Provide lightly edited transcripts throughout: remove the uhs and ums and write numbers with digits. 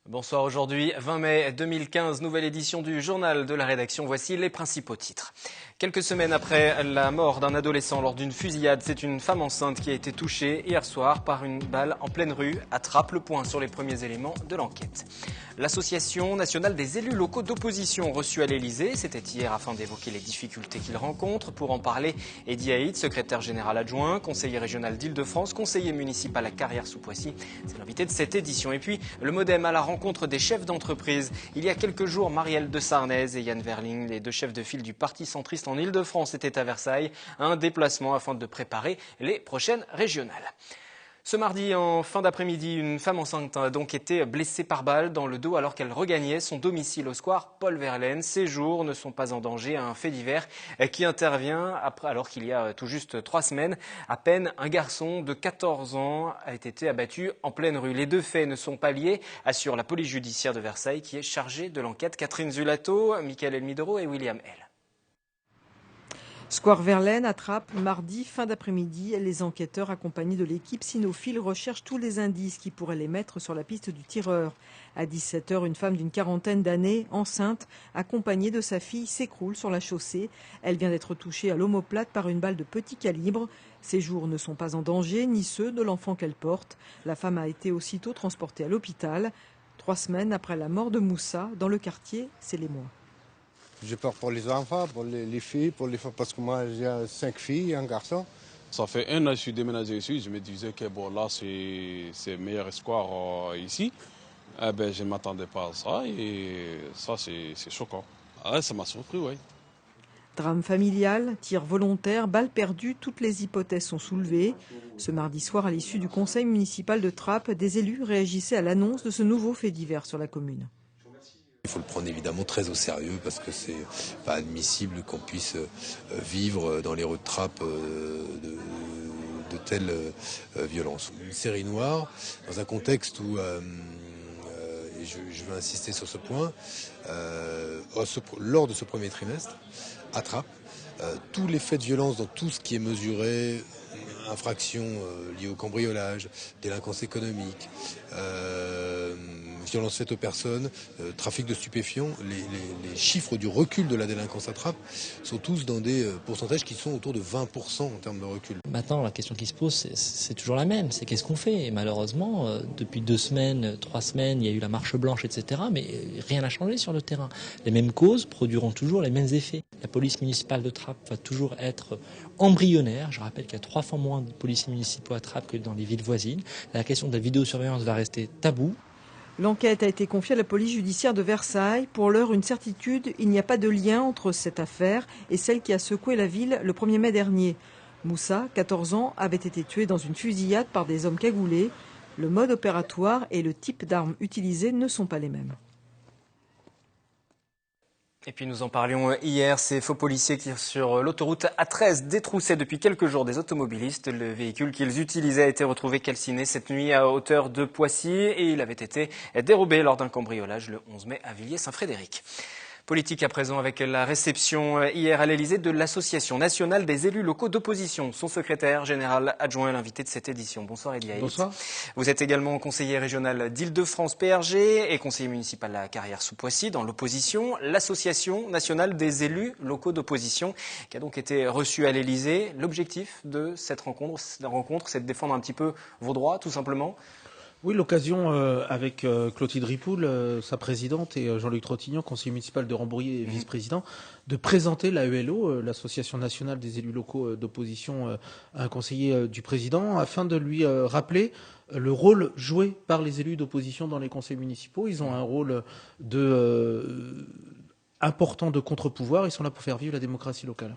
Bonsoir, aujourd'hui 20 mai 2015, nouvelle édition du journal de la rédaction. Voici les principaux titres. Quelques semaines après la mort d'un adolescent lors d'une fusillade, c'est une femme enceinte qui a été touchée hier soir par une balle en pleine rue à Trappes. Le point sur les premiers éléments de l'enquête. L'Association nationale des élus locaux d'opposition reçue à l'Elysée, c'était hier afin d'évoquer les difficultés qu'ils rencontrent. Pour en parler, Eddy Haït, secrétaire général adjoint, conseiller régional d'Île-de-France, conseiller municipal à Carrières-sous-Poissy. C'est l'invité de cette édition. Et puis, le MoDem à la rencontre des chefs d'entreprise. Il y a quelques jours, Marielle de Sarnez et Yann Verling, les deux chefs de file du Parti centriste en Île-de-France, étaient à Versailles. Un déplacement afin de préparer les prochaines régionales. Ce mardi, en fin d'après-midi, une femme enceinte a donc été blessée par balle dans le dos alors qu'elle regagnait son domicile au square Paul Verlaine. Ses jours ne sont pas en danger. Un fait divers qui intervient alors qu'il y a tout juste 3 semaines, à peine un garçon de 14 ans a été abattu en pleine rue. Les deux faits ne sont pas liés, assure la police judiciaire de Versailles qui est chargée de l'enquête. Catherine Zulato, Michael Elmidoro et William L. Square Verlaine à Trappes, mardi, fin d'après-midi, les enquêteurs accompagnés de l'équipe cynophile recherchent tous les indices qui pourraient les mettre sur la piste du tireur. À 17h, une femme d'une quarantaine d'années, enceinte, accompagnée de sa fille, s'écroule sur la chaussée. Elle vient d'être touchée à l'omoplate par une balle de petit calibre. Ses jours ne sont pas en danger, ni ceux de l'enfant qu'elle porte. La femme a été aussitôt transportée à l'hôpital. 3 semaines après la mort de Moussa, dans le quartier, c'est les mois. J'ai peur pour les enfants, pour les filles, pour les femmes, parce que moi j'ai 5 filles et un garçon. Ça fait 1 an que je suis déménagé ici. Je me disais que bon, là c'est meilleur espoir ici. Eh ben, je ne m'attendais pas à ça et ça c'est choquant. Ah, ça m'a surpris, oui. Drame familial, tir volontaire, balles perdues, toutes les hypothèses sont soulevées. Ce mardi soir, à l'issue du conseil municipal de Trappes, des élus réagissaient à l'annonce de ce nouveau fait divers sur la commune. Il faut le prendre évidemment très au sérieux parce que c'est pas admissible qu'on puisse vivre dans les rues de Trappes de telles violences. Une série noire dans un contexte où, et je veux insister sur ce point, lors de ce premier trimestre, à Trappes, tous les faits de violence dans tout ce qui est mesuré, infractions liées au cambriolage, délinquance économique, violence faite aux personnes, trafic de stupéfiants, les chiffres du recul de la délinquance à Trappes sont tous dans des pourcentages qui sont autour de 20% en termes de recul. Maintenant, la question qui se pose, c'est toujours la même, c'est qu'est-ce qu'on fait ? Et malheureusement, depuis 2 semaines, 3 semaines, il y a eu la marche blanche, etc., mais rien n'a changé sur le terrain. Les mêmes causes produiront toujours les mêmes effets. La police municipale de Trappes va toujours être embryonnaire. Je rappelle qu'il y a 3 fois moins de policiers municipaux à Trappes que dans les villes voisines. La question de la vidéosurveillance va rester taboue. L'enquête a été confiée à la police judiciaire de Versailles. Pour l'heure, une certitude, il n'y a pas de lien entre cette affaire et celle qui a secoué la ville le 1er mai dernier. Moussa, 14 ans, avait été tué dans une fusillade par des hommes cagoulés. Le mode opératoire et le type d'armes utilisées ne sont pas les mêmes. Et puis nous en parlions hier, ces faux policiers qui sur l'autoroute A13 détroussaient depuis quelques jours des automobilistes. Le véhicule qu'ils utilisaient a été retrouvé calciné cette nuit à hauteur de Poissy et il avait été dérobé lors d'un cambriolage le 11 mai à Villiers-Saint-Frédéric. Politique à présent avec la réception hier à l'Elysée de l'Association nationale des élus locaux d'opposition. Son secrétaire général adjoint est l'invité de cette édition. Bonsoir Eddy Haït. Bonsoir. Vous êtes également conseiller régional d'Île-de-France PRG et conseiller municipal à Carrières-sous-Poissy dans l'opposition. L'Association nationale des élus locaux d'opposition qui a donc été reçue à l'Elysée. L'objectif de cette rencontre, c'est de défendre un petit peu vos droits tout simplement. Oui, l'occasion avec Clotilde Ripoul, sa présidente, et Jean-Luc Trottignon, conseiller municipal de Rambouillet et vice-président, de présenter l'AELO, l'Association nationale des élus locaux d'opposition, à un conseiller du président, afin de lui rappeler le rôle joué par les élus d'opposition dans les conseils municipaux. Ils ont un rôle important de contre-pouvoir. Ils sont là pour faire vivre la démocratie locale.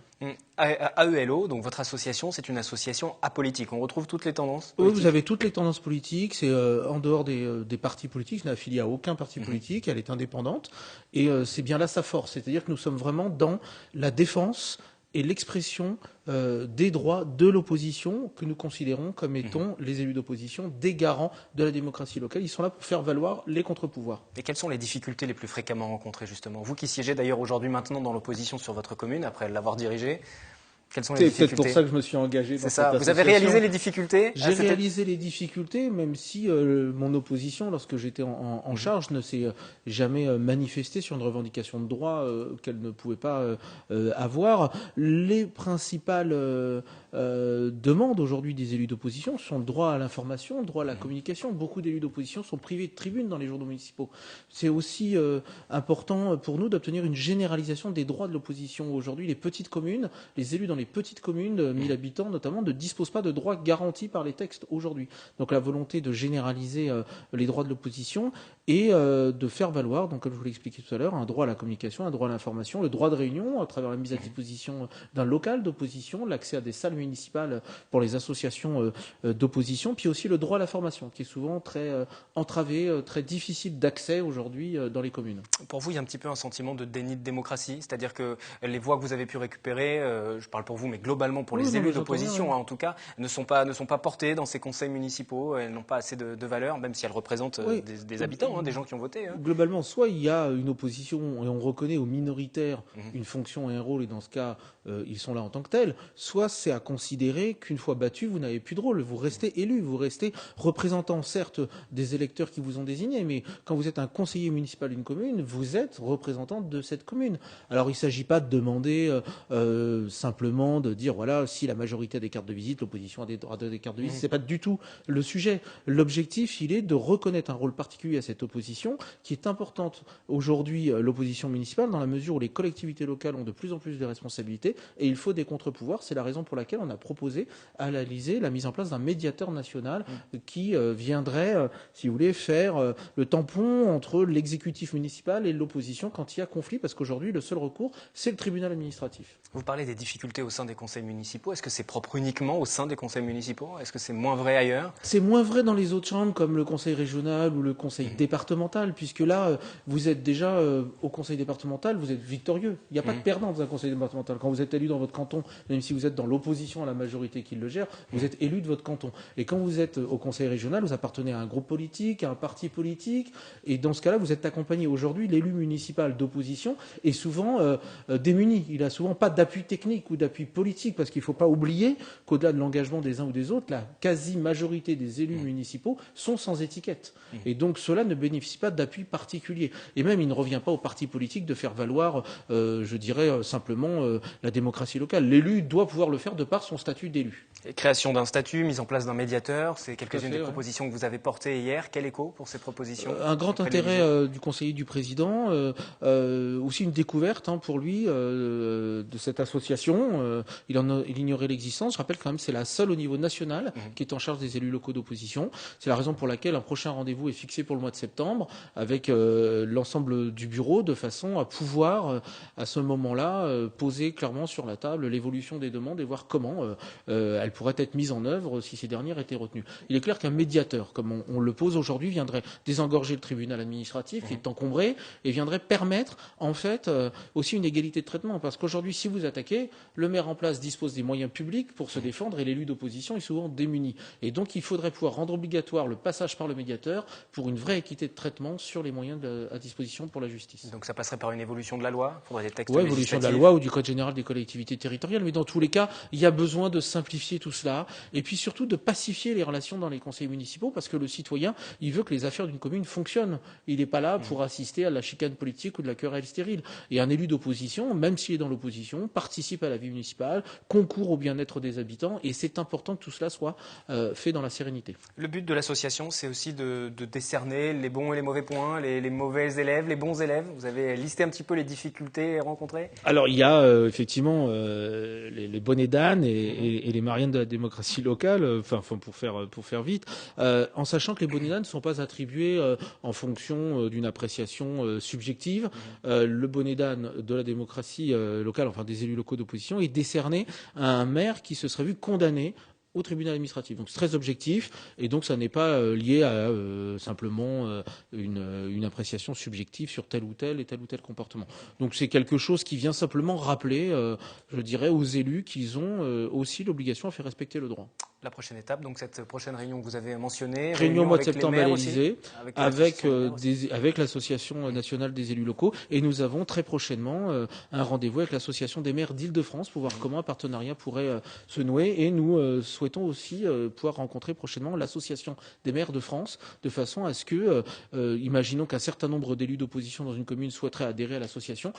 AELO, donc votre association, c'est une association apolitique. On retrouve toutes les tendances politiques. Oui, vous avez toutes les tendances politiques. C'est en dehors des partis politiques. Je n'ai affilié à aucun parti politique. Elle est indépendante. Et c'est bien là sa force. C'est-à-dire que nous sommes vraiment dans la défense est l'expression des droits de l'opposition que nous considérons comme étant les élus d'opposition des garants de la démocratie locale. Ils sont là pour faire valoir les contre-pouvoirs. Et quelles sont les difficultés les plus fréquemment rencontrées justement? Vous qui siégez d'ailleurs aujourd'hui maintenant dans l'opposition sur votre commune, après l'avoir dirigée, quelles sont les difficultés? C'est peut-être pour ça que je me suis engagé dans cette association. Vous avez réalisé les difficultés? J'ai réalisé les difficultés, même si mon opposition, lorsque j'étais en charge, ne s'est jamais manifestée sur une revendication de droit qu'elle ne pouvait pas avoir. Les principales demandes aujourd'hui des élus d'opposition sont le droit à l'information, le droit à la communication. Beaucoup d'élus d'opposition sont privés de tribunes dans les journaux municipaux. C'est aussi important pour nous d'obtenir une généralisation des droits de l'opposition. Aujourd'hui, les petites communes, les élus dans les petites communes de 1000 habitants notamment ne disposent pas de droits garantis par les textes aujourd'hui. Donc la volonté de généraliser les droits de l'opposition et de faire valoir, donc comme je vous l'ai expliqué tout à l'heure, un droit à la communication, un droit à l'information, le droit de réunion à travers la mise à disposition d'un local d'opposition, l'accès à des salles municipales pour les associations d'opposition, puis aussi le droit à la formation qui est souvent très entravé, très difficile d'accès aujourd'hui dans les communes. Pour vous, il y a un petit peu un sentiment de déni de démocratie, c'est-à-dire que les voix que vous avez pu récupérer, je parle pour vous, mais globalement pour les élus d'opposition, en tout cas, ne sont pas portées dans ces conseils municipaux, elles n'ont pas assez de valeur, même si elles représentent des habitants, des gens qui ont voté. Globalement, soit il y a une opposition et on reconnaît aux minoritaires une fonction et un rôle, et dans ce cas, ils sont là en tant que tels, soit c'est à considérer qu'une fois battu, vous n'avez plus de rôle, vous restez élu, vous restez représentant certes des électeurs qui vous ont désigné, mais quand vous êtes un conseiller municipal d'une commune, vous êtes représentant de cette commune. Alors il ne s'agit pas de demander simplement de dire voilà, si la majorité a des cartes de visite, l'opposition a des cartes de visite, c'est pas du tout le sujet. L'objectif, il est de reconnaître un rôle particulier à cette opposition qui est importante aujourd'hui, l'opposition municipale, dans la mesure où les collectivités locales ont de plus en plus de responsabilités et il faut des contre-pouvoirs. C'est la raison pour laquelle on a proposé à l'Élysée la mise en place d'un médiateur national qui viendrait, si vous voulez, faire le tampon entre l'exécutif municipal et l'opposition quand il y a conflit, parce qu'aujourd'hui, le seul recours, c'est le tribunal administratif. Vous parlez des difficultés au sein des conseils municipaux. Est-ce que c'est propre uniquement au sein des conseils municipaux? Est-ce que c'est moins vrai ailleurs? C'est moins vrai dans les autres chambres, comme le conseil régional ou le conseil départemental, puisque là, vous êtes déjà au conseil départemental, vous êtes victorieux. Il n'y a pas de perdant dans un conseil départemental. Quand vous êtes élu dans votre canton, même si vous êtes dans l'opposition à la majorité qui le gère, vous êtes élu de votre canton. Et quand vous êtes au conseil régional, vous appartenez à un groupe politique, à un parti politique, et dans ce cas-là, vous êtes accompagné. Aujourd'hui, l'élu municipal d'opposition est souvent démuni. Il n'a souvent pas d'appui technique ou d'appui politique, parce qu'il ne faut pas oublier qu'au-delà de l'engagement des uns ou des autres, la quasi-majorité des élus municipaux sont sans étiquette. Et donc, cela ne bénéficie pas d'appui particulier. Et même, il ne revient pas aux partis politiques de faire valoir, je dirais simplement, la démocratie locale. L'élu doit pouvoir le faire de par son statut d'élu. Et création d'un statut, mise en place d'un médiateur, c'est quelques-unes des propositions que vous avez portées hier. Quel écho pour ces propositions? Un grand intérêt du conseiller du président, aussi une découverte pour lui de cette association. Il ignorait l'existence. Je rappelle quand même que c'est la seule au niveau national qui est en charge des élus locaux d'opposition. C'est la raison pour laquelle un prochain rendez-vous est fixé pour le mois de septembre avec l'ensemble du bureau, de façon à pouvoir, à ce moment-là, poser clairement sur la table l'évolution des demandes et voir comment elles pourraient être mises en œuvre si ces dernières étaient retenues. Il est clair qu'un médiateur, comme on le pose aujourd'hui, viendrait désengorger le tribunal administratif qui est encombré et viendrait permettre en fait aussi une égalité de traitement. Parce qu'aujourd'hui, si vous attaquez, le maire en place dispose des moyens publics pour se défendre et l'élu d'opposition est souvent démuni. Et donc il faudrait pouvoir rendre obligatoire le passage par le médiateur pour une vraie équité de traitement sur les moyens à disposition pour la justice. Donc ça passerait par une évolution de la loi? Il faudrait des textes législatifs. Évolution de la loi ou du Code général des collectivités territoriales. Mais dans tous les cas, il y a besoin de simplifier tout cela et puis surtout de pacifier les relations dans les conseils municipaux, parce que le citoyen, il veut que les affaires d'une commune fonctionnent. Il n'est pas là pour assister à la chicane politique ou de la querelle stérile. Et un élu d'opposition, même s'il est dans l'opposition, participe à la vie municipale, concourt au bien-être des habitants, et c'est important que tout cela soit fait dans la sérénité. Le but de l'association, c'est aussi de décerner les bons et les mauvais points, les mauvais élèves, les bons élèves. Vous avez listé un petit peu les difficultés rencontrées? Alors il y a effectivement les bonnets d'âne et les Mariannes de la démocratie locale, pour faire vite, en sachant que les bonnets d'âne ne sont pas attribués en fonction d'une appréciation subjective. Le bonnet d'âne de la démocratie locale, enfin des élus locaux d'opposition, est décerné à un maire qui se serait vu condamné au tribunal administratif. Donc c'est très objectif et donc ça n'est pas lié à simplement une appréciation subjective sur tel ou tel comportement. Donc c'est quelque chose qui vient simplement rappeler, je dirais, aux élus qu'ils ont aussi l'obligation à faire respecter le droit. La prochaine étape, donc cette prochaine réunion que vous avez mentionnée. Réunion au mois de septembre à l'Élysée, avec avec l'Association nationale des élus locaux. Et nous avons très prochainement un rendez-vous avec l'Association des maires d'Île-de-France pour voir comment un partenariat pourrait se nouer. Et nous souhaitons aussi pouvoir rencontrer prochainement l'Association des maires de France, de façon à ce que, imaginons qu'un certain nombre d'élus d'opposition dans une commune souhaiteraient adhérer à l'association,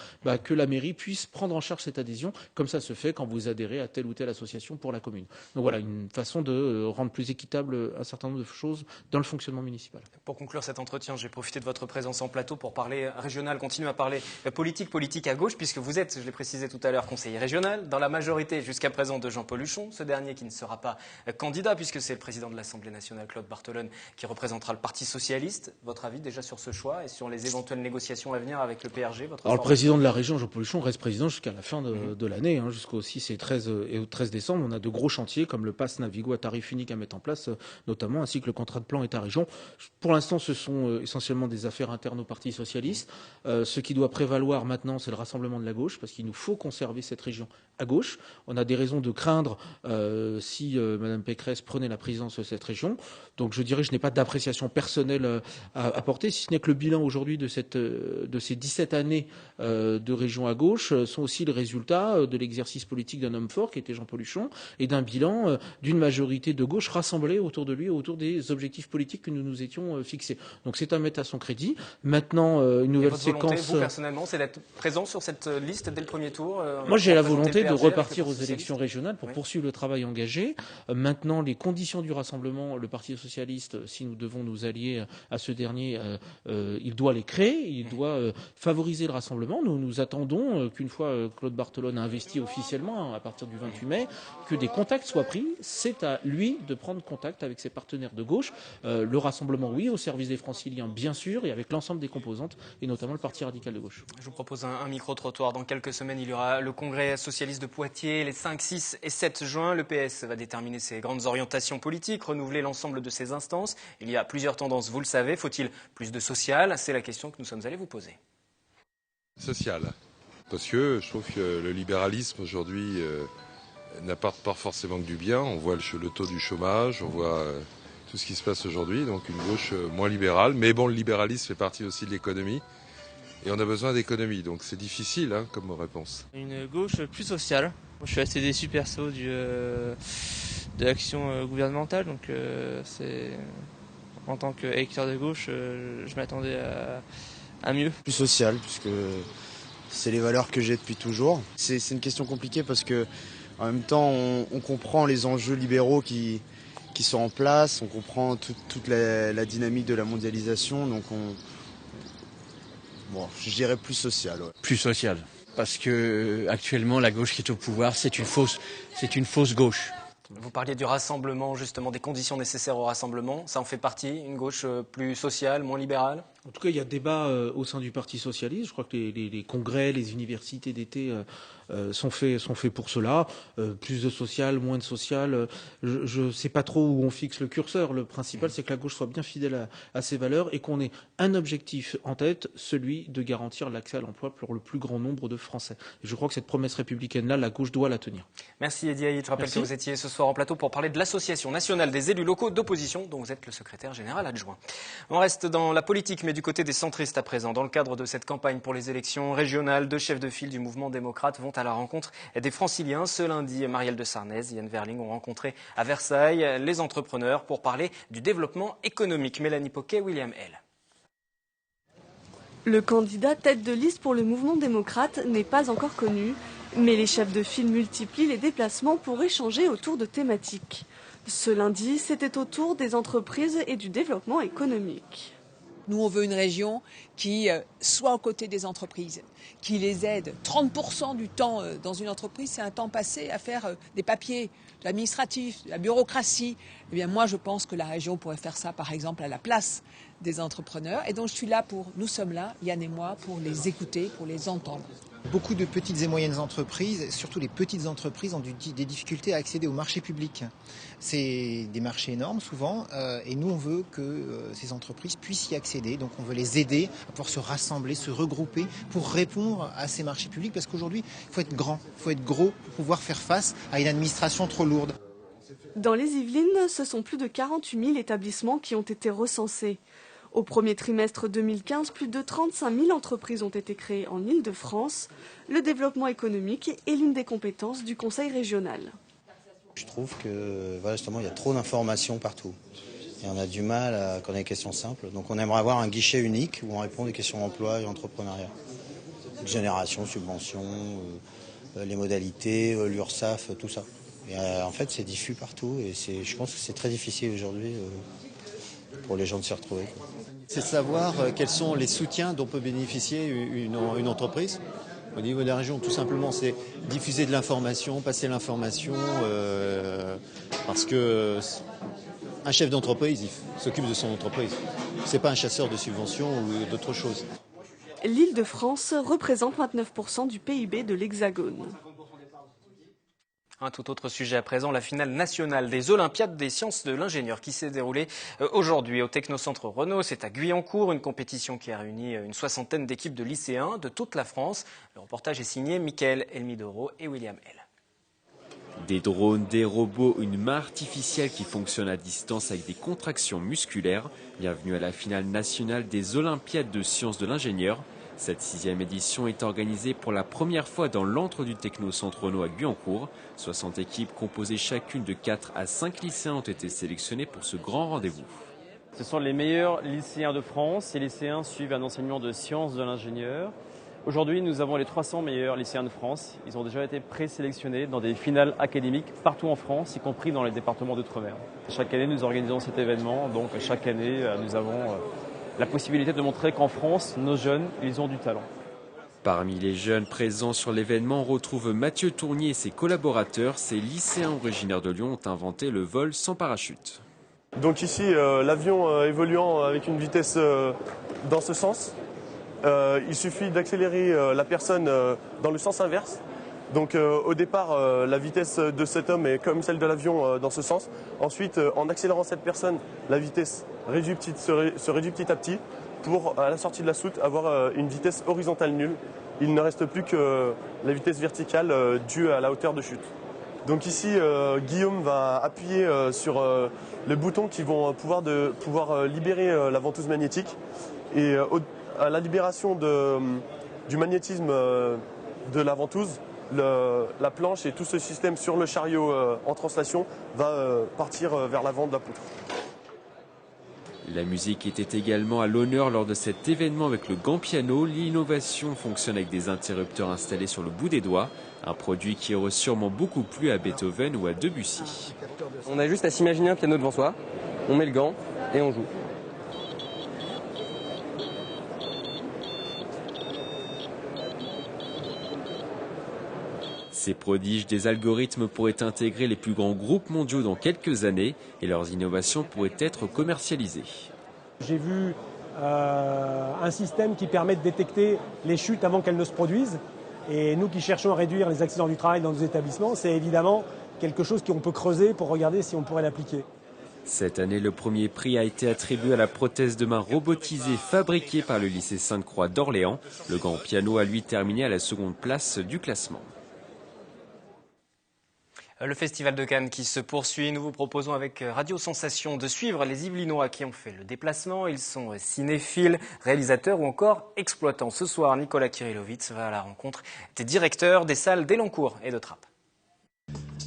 que la mairie puisse prendre en charge cette adhésion, comme ça se fait quand vous adhérez à telle ou telle association pour la commune. Donc voilà, une façon de rendre plus équitable un certain nombre de choses dans le fonctionnement municipal. Pour conclure cet entretien, j'ai profité de votre présence en plateau pour parler régional, continuer à parler politique à gauche, puisque vous êtes, je l'ai précisé tout à l'heure, conseiller régional, dans la majorité jusqu'à présent de Jean-Paul Huchon, ce dernier qui ne sera pas candidat, puisque c'est le président de l'Assemblée nationale, Claude Barthelone, qui représentera le Parti socialiste. Votre avis déjà sur ce choix et sur les éventuelles négociations à venir avec le PRG? Alors le président de la région, Jean-Paul Huchon, reste président jusqu'à la fin de l'année, jusqu'au 6 et 13 décembre. On a de gros chantiers comme le pass Navigo à tarif unique à mettre en place, notamment, ainsi que le contrat de plan État-région. Pour l'instant, ce sont essentiellement des affaires internes au Parti socialiste. Ce qui doit prévaloir maintenant, c'est le rassemblement de la gauche, parce qu'il nous faut conserver cette région à gauche. On a des raisons de craindre si Mme Pécresse prenait la présidence de cette région. Donc je dirais que je n'ai pas d'appréciation personnelle à apporter, si ce n'est que le bilan aujourd'hui de ces 17 années de région à gauche sont aussi le résultat de l'exercice politique d'un homme fort qui était Jean-Paul Huchon et d'un bilan d'une majorité de gauche rassemblée autour de lui, autour des objectifs politiques que nous nous étions fixés. Donc c'est à mettre à son crédit. Maintenant, une nouvelle séquence... Volonté, vous personnellement, c'est d'être présent sur cette liste dès le premier tour? Moi j'ai la volonté de repartir aux élections régionales pour poursuivre le travail engagé. Maintenant, les conditions du rassemblement, le Parti socialiste, si nous devons nous allier à ce dernier, il doit les créer, il doit favoriser le rassemblement. Nous attendons qu'une fois Claude Barthelone a investi officiellement, à partir du 28 mai, que des contacts soient pris. C'est à lui de prendre contact avec ses partenaires de gauche. Le rassemblement, oui, au service des Franciliens, bien sûr, et avec l'ensemble des composantes, et notamment le Parti radical de gauche. Je vous propose un micro-trottoir. Dans quelques semaines, il y aura le congrès socialiste de Poitiers, les 5, 6 et 7 juin. Le PS va déterminer ses grandes orientations politiques, renouveler l'ensemble de ses instances. Il y a plusieurs tendances, vous le savez. Faut-il plus de social? C'est la question que nous sommes allés vous poser. Social. Parce que je trouve que le libéralisme aujourd'hui n'apporte pas forcément que du bien. On voit le taux du chômage, on voit tout ce qui se passe aujourd'hui. Donc une gauche moins libérale. Mais bon, le libéralisme fait partie aussi de l'économie. Et on a besoin d'économie. Donc c'est difficile comme réponse. Une gauche plus sociale. Moi, je suis assez déçu perso de l'action gouvernementale. Donc en tant qu'électeur de gauche, je m'attendais à mieux. Plus social, puisque c'est les valeurs que j'ai depuis toujours. C'est une question compliquée parce que en même temps, on comprend les enjeux libéraux qui sont en place, on comprend toute la dynamique de la mondialisation, donc je dirais plus social. Ouais. Plus social, parce que actuellement la gauche qui est au pouvoir, c'est une fausse gauche. Vous parliez du rassemblement, justement, des conditions nécessaires au rassemblement. Ça en fait partie, une gauche plus sociale, moins libérale? En tout cas, il y a débat au sein du Parti socialiste. Je crois que les congrès, les universités d'été sont faits pour cela. Plus de social, moins de social. Je ne sais pas trop où on fixe le curseur. Le principal, c'est que la gauche soit bien fidèle à ses valeurs et qu'on ait un objectif en tête, celui de garantir l'accès à l'emploi pour le plus grand nombre de Français. Et je crois que cette promesse républicaine-là, la gauche doit la tenir. Merci Eddy Haït. Je rappelle que vous étiez ce soir en plateau pour parler de l'Association nationale des élus locaux d'opposition, dont vous êtes le secrétaire général adjoint. On reste dans la politique, mais du côté des centristes à présent. Dans le cadre de cette campagne pour les élections régionales, deux chefs de file du mouvement démocrate vont à la rencontre des franciliens. Ce lundi, Marielle de Sarnez et Yann Verling ont rencontré à Versailles les entrepreneurs pour parler du développement économique. Mélanie Poquet, William L. Le candidat tête de liste pour le mouvement démocrate n'est pas encore connu, mais les chefs de file multiplient les déplacements pour échanger autour de thématiques. Ce lundi, c'était autour des entreprises et du développement économique. Nous, on veut une région qui soit aux côtés des entreprises, qui les aide. 30% du temps dans une entreprise, c'est un temps passé à faire des papiers, de l'administratif, de la bureaucratie. Eh bien, moi, je pense que la région pourrait faire ça, par exemple, à la place des entrepreneurs. Et donc, nous sommes là, Yann et moi, pour les écouter, pour les entendre. Beaucoup de petites et moyennes entreprises, surtout les petites entreprises, ont des difficultés à accéder au marché public. C'est des marchés énormes souvent, et nous on veut que ces entreprises puissent y accéder. Donc on veut les aider à pouvoir se rassembler, se regrouper pour répondre à ces marchés publics, parce qu'aujourd'hui il faut être grand, il faut être gros pour pouvoir faire face à une administration trop lourde. Dans les Yvelines, ce sont plus de 48 000 établissements qui ont été recensés. Au premier trimestre 2015, plus de 35 000 entreprises ont été créées en Île-de-France. Le développement économique est l'une des compétences du Conseil régional. Je trouve que justement, il y a trop d'informations partout. Et on a du mal à connaître des questions simples. Donc on aimerait avoir un guichet unique où on répond aux questions emploi et entrepreneuriat. Génération, subvention, les modalités, l'URSSAF, tout ça. Et en fait, c'est diffus partout et je pense que c'est très difficile aujourd'hui pour les gens de s'y retrouver. C'est de savoir quels sont les soutiens dont peut bénéficier une entreprise. Au niveau de la région, tout simplement, c'est diffuser de l'information, passer l'information, parce que un chef d'entreprise, il s'occupe de son entreprise. C'est pas un chasseur de subventions ou d'autres choses. L'Île-de-France représente 29% du PIB de l'Hexagone. Un tout autre sujet à présent, la finale nationale des Olympiades des sciences de l'ingénieur qui s'est déroulée aujourd'hui au Technocentre Renault. C'est à Guyancourt, une compétition qui a réuni une soixantaine d'équipes de lycéens de toute la France. Le reportage est signé Mickaël Elmidoro et William L. Des drones, des robots, une main artificielle qui fonctionne à distance avec des contractions musculaires. Bienvenue à la finale nationale des Olympiades de sciences de l'ingénieur. Cette 6e édition est organisée pour la première fois dans l'antre du Technocentre Renault à Guyancourt. 60 équipes composées chacune de 4 à 5 lycéens ont été sélectionnées pour ce grand rendez-vous. Ce sont les meilleurs lycéens de France. Ces lycéens suivent un enseignement de sciences de l'ingénieur. Aujourd'hui, nous avons les 300 meilleurs lycéens de France. Ils ont déjà été présélectionnés dans des finales académiques partout en France, y compris dans les départements d'outre-mer. Chaque année, nous organisons cet événement. Donc chaque année, nous avons la possibilité de montrer qu'en France, nos jeunes, ils ont du talent. Parmi les jeunes présents sur l'événement, on retrouve Mathieu Tournier et ses collaborateurs. Ces lycéens originaires de Lyon ont inventé le vol sans parachute. Donc ici, l'avion évoluant avec une vitesse dans ce sens, il suffit d'accélérer la personne dans le sens inverse. Donc au départ, la vitesse de cet homme est comme celle de l'avion dans ce sens. Ensuite, en accélérant cette personne, la vitesse se réduit petit à petit pour, à la sortie de la soute, avoir une vitesse horizontale nulle. Il ne reste plus que la vitesse verticale due à la hauteur de chute. Donc ici, Guillaume va appuyer sur les boutons qui vont pouvoir libérer la ventouse magnétique. Et à la libération du magnétisme de la ventouse, la planche et tout ce système sur le chariot en translation va partir vers l'avant de la poutre. La musique était également à l'honneur lors de cet événement avec le Gant Piano. L'innovation fonctionne avec des interrupteurs installés sur le bout des doigts, un produit qui aurait sûrement beaucoup plu à Beethoven ou à Debussy. On a juste à s'imaginer un piano devant soi, on met le gant et on joue. Ces prodiges des algorithmes pourraient intégrer les plus grands groupes mondiaux dans quelques années et leurs innovations pourraient être commercialisées. J'ai vu un système qui permet de détecter les chutes avant qu'elles ne se produisent. Et nous qui cherchons à réduire les accidents du travail dans nos établissements, c'est évidemment quelque chose qu'on peut creuser pour regarder si on pourrait l'appliquer. Cette année, le premier prix a été attribué à la prothèse de main robotisée fabriquée par le lycée Sainte-Croix d'Orléans. Le Gant Piano a lui terminé à la seconde place du classement. Le Festival de Cannes qui se poursuit. Nous vous proposons avec Radio Sensation de suivre les Yvelinois qui ont fait le déplacement. Ils sont cinéphiles, réalisateurs ou encore exploitants. Ce soir, Nicolas Kirillovitz va à la rencontre des directeurs des salles d'Elancourt et de Trappes.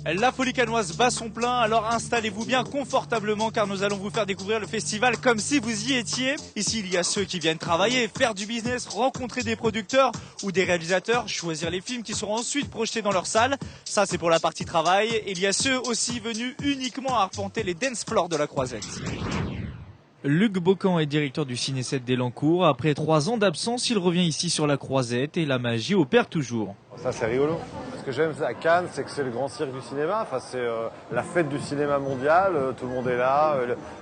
La folie cannoise bat son plein, alors installez-vous bien confortablement car nous allons vous faire découvrir le festival comme si vous y étiez. Ici, il y a ceux qui viennent travailler, faire du business, rencontrer des producteurs ou des réalisateurs, choisir les films qui seront ensuite projetés dans leur salle. Ça, c'est pour la partie travail. Il y a ceux aussi venus uniquement arpenter les dance floors de la Croisette. Luc Bocan est directeur du Ciné-7 d'Elancourt. Après 3 ans d'absence, il revient ici sur la Croisette et la magie opère toujours. Ça, c'est rigolo. Ce que j'aime à Cannes, c'est que c'est le grand cirque du cinéma. Enfin, c'est la fête du cinéma mondial. Tout le monde est là.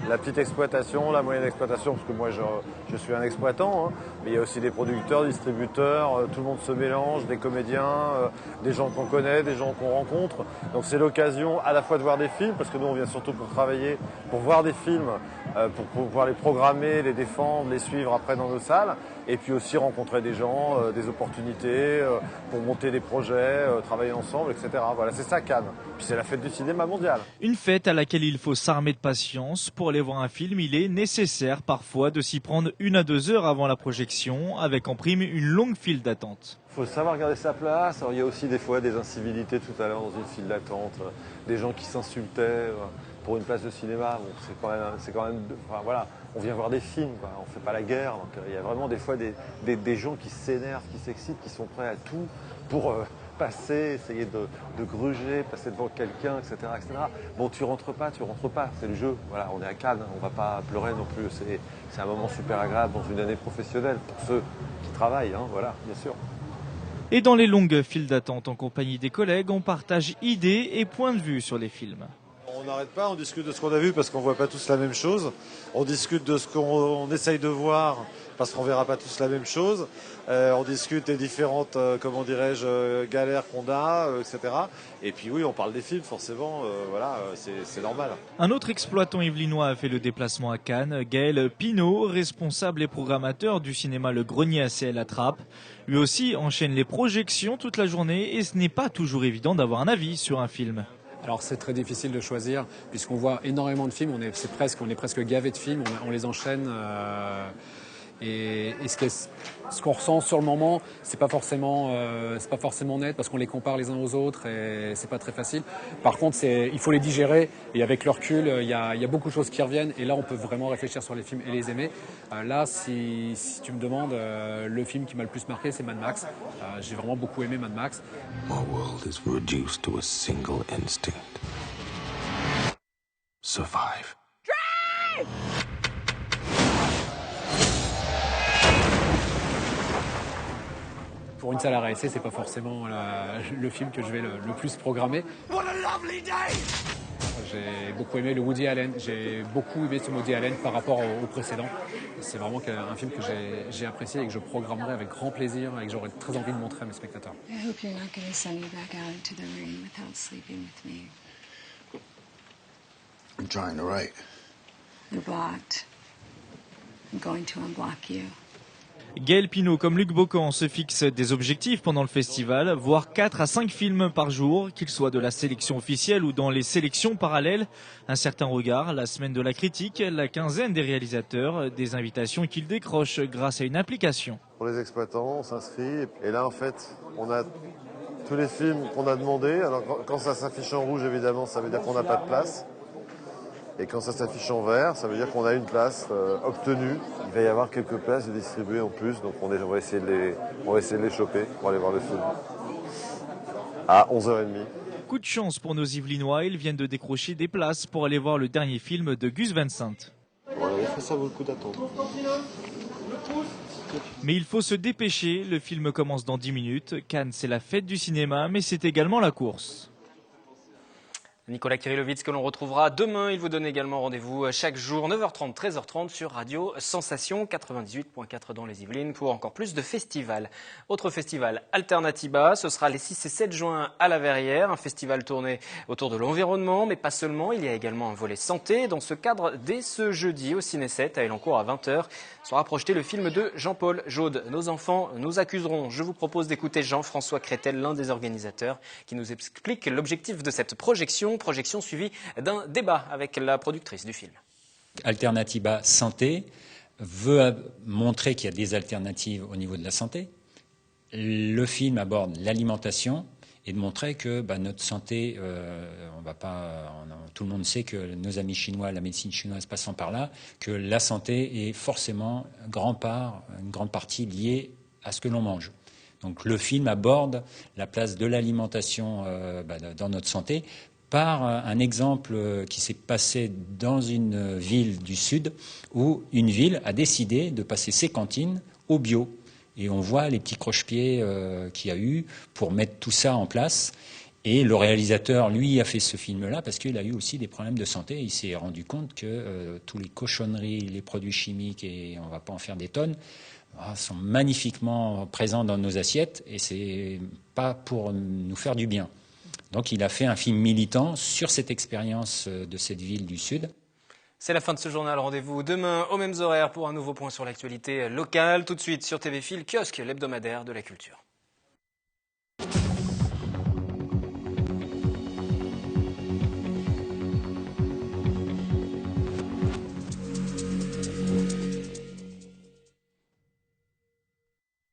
La petite exploitation, la moyenne exploitation, parce que moi je suis un exploitant. Hein, mais il y a aussi des producteurs, distributeurs. Tout le monde se mélange, des comédiens, des gens qu'on connaît, des gens qu'on rencontre. Donc c'est l'occasion à la fois de voir des films, parce que nous on vient surtout pour travailler, pour voir des films, pour pouvoir les programmer, les défendre, les suivre après dans nos salles. Et puis aussi rencontrer des gens, des opportunités, pour monter des projets, travailler ensemble, etc. Voilà, c'est ça Cannes. Puis c'est la fête du cinéma mondial. Une fête à laquelle il faut s'armer de patience. Pour aller voir un film, il est nécessaire parfois de s'y prendre 1 à 2 heures avant la projection, avec en prime une longue file d'attente. Il faut savoir garder sa place. Alors, il y a aussi des fois des incivilités tout à l'heure dans une file d'attente, des gens qui s'insultaient pour une place de cinéma. Bon, c'est quand même enfin, voilà. On vient voir des films, quoi. On ne fait pas la guerre. Donc, il y a vraiment des fois des gens qui s'énervent, qui s'excitent, qui sont prêts à tout pour passer, essayer de gruger, passer devant quelqu'un, etc., etc. Bon, tu rentres pas, c'est le jeu. Voilà, on est à Cannes, on ne va pas pleurer non plus. C'est un moment super agréable dans une année professionnelle pour ceux qui travaillent, hein, voilà, bien sûr. Et dans les longues files d'attente en compagnie des collègues, on partage idées et points de vue sur les films. On n'arrête pas, on discute de ce qu'on a vu parce qu'on ne voit pas tous la même chose. On discute de ce qu'on essaye de voir parce qu'on ne verra pas tous la même chose. On discute des différentes, comment dirais-je, galères qu'on a, etc. Et puis oui, on parle des films, forcément, voilà, c'est normal. Un autre exploitant yvelinois a fait le déplacement à Cannes, Gaël Pinault, responsable et programmateur du cinéma Le Grenier à Ciel à Trappes. Lui aussi enchaîne les projections toute la journée et ce n'est pas toujours évident d'avoir un avis sur un film. Alors c'est très difficile de choisir puisqu'on voit énormément de films, on est presque gavé de films, on les enchaîne et ce qu'on ressent sur le moment, c'est pas forcément net parce qu'on les compare les uns aux autres et c'est pas très facile. Par contre, il faut les digérer et avec le recul, il y a beaucoup de choses qui reviennent et là on peut vraiment réfléchir sur les films et les aimer. Là, si tu me demandes, le film qui m'a le plus marqué, c'est Mad Max. J'ai vraiment beaucoup aimé Mad Max. My world is reduced to a single instinct. Survive. Drive! Pour une salle à réessayer, c'est pas forcément le film que je vais le plus programmer. What a lovely day! J'ai beaucoup aimé le Woody Allen. J'ai beaucoup aimé ce Woody Allen par rapport au précédent. C'est vraiment un film que j'ai apprécié et que je programmerai avec grand plaisir et que j'aurais très envie de montrer à mes spectateurs. I hope you're not going to send me back out into the rain without sleeping with me. I'm trying to write. You're blocked. I'm going to unblock you. Gaël Pinault comme Luc Bocan se fixe des objectifs pendant le festival, voire 4 à 5 films par jour, qu'ils soient de la sélection officielle ou dans les sélections parallèles. Un certain regard, la semaine de la critique, la quinzaine des réalisateurs, des invitations qu'ils décrochent grâce à une application. Pour les exploitants, on s'inscrit et là en fait, on a tous les films qu'on a demandés. Alors quand ça s'affiche en rouge, évidemment, ça veut dire qu'on n'a pas de place. Et quand ça s'affiche en vert, ça veut dire qu'on a une place obtenue. Il va y avoir quelques places de distribuées en plus, donc on va essayer de les choper pour aller voir le film. À 11h30. Coup de chance pour nos Yvelinois, ils viennent de décrocher des places pour aller voir le dernier film de Gus Van Sant. Voilà, ça vaut le coup d'attendre. Mais il faut se dépêcher, le film commence dans 10 minutes. Cannes, c'est la fête du cinéma, mais c'est également la course. Nicolas Kirilovitz que l'on retrouvera demain. Il vous donne également rendez-vous chaque jour 9h30, 13h30 sur Radio Sensation 98.4 dans les Yvelines pour encore plus de festivals. Autre festival, Alternatiba, ce sera les 6 et 7 juin à la Verrière, un festival tourné autour de l'environnement, mais pas seulement, il y a également un volet santé. Dans ce cadre, dès ce jeudi au Ciné 7 à Elancourt à 20h, sera projeté le film de Jean-Paul Jaude. Nos enfants nous accuseront. Je vous propose d'écouter Jean-François Crétel, l'un des organisateurs, qui nous explique l'objectif de cette projection suivie d'un débat avec la productrice du film. Alternatiba Santé veut montrer qu'il y a des alternatives au niveau de la santé. Le film aborde l'alimentation et de montrer que notre santé, tout le monde sait que nos amis chinois, la médecine chinoise passant par là, que la santé est forcément une grande partie liée à ce que l'on mange. Donc le film aborde la place de l'alimentation dans notre santé par un exemple qui s'est passé dans une ville du Sud où une ville a décidé de passer ses cantines au bio. Et on voit les petits croche-pieds qu'il y a eu pour mettre tout ça en place. Et le réalisateur, lui, a fait ce film-là parce qu'il a eu aussi des problèmes de santé. Il s'est rendu compte que tous les cochonneries, les produits chimiques, et on ne va pas en faire des tonnes, sont magnifiquement présents dans nos assiettes et c'est pas pour nous faire du bien. Donc il a fait un film militant sur cette expérience de cette ville du Sud. C'est la fin de ce journal. Rendez-vous demain aux mêmes horaires pour un nouveau point sur l'actualité locale. Tout de suite sur TV Fil, kiosque, l'hebdomadaire de la culture.